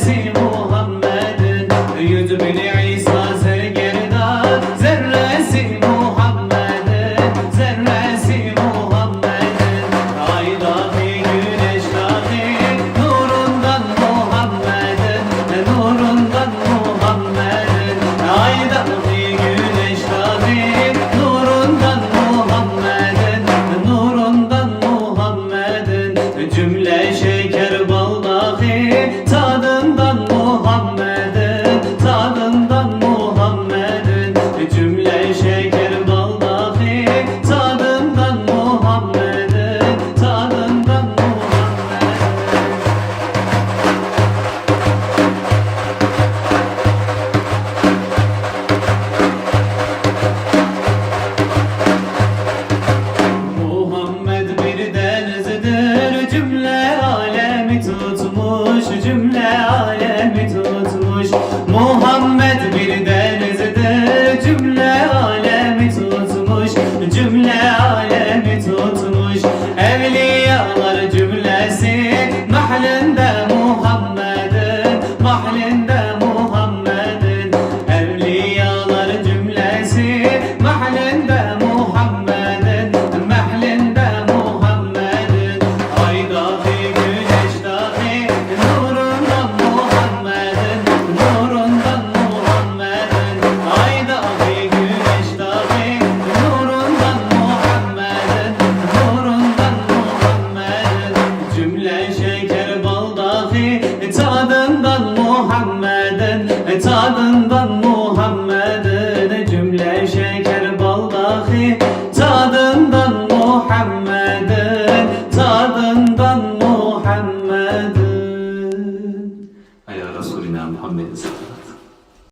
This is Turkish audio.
zerresi Muhammed'in, yüzü bile İsa sergerdan, zerresi Muhammed'in, zerresi Muhammed'in. Ay dahi güneş dahi nurundan Muhammed'in, nurundan Muhammed'in. Ay dahi güneş dahi nurundan Muhammed'in, nurundan Muhammed'in. Cümle şeker bal dahi tadından Muhammed'in, tadından Muhammed'in. Cümle şeker bal dahi tadından Muhammed'in, tadından Muhammed'in. Muhammed bir denizdir, cümle alemi tutmuş, cümle alemi tutmuş. Muhammed bir denizdir, cümle alemi tutmuş, cümle alemi tutmuş. Evliyalar cümlesi mahlinde Muhammed'in, mahlinde Muhammed'in. Evliyalar cümlesi mahlinde Muhammed'in, mahlinde Muhammed'in. Ay dahi güneş dahi nurundan Muhammed'in, nurundan Muhammed'in. Ay dahi güneş dahi nurundan Muhammed'in, nurundan Muhammed'in. Cümle şeker bal dahi tadından Muhammed'in,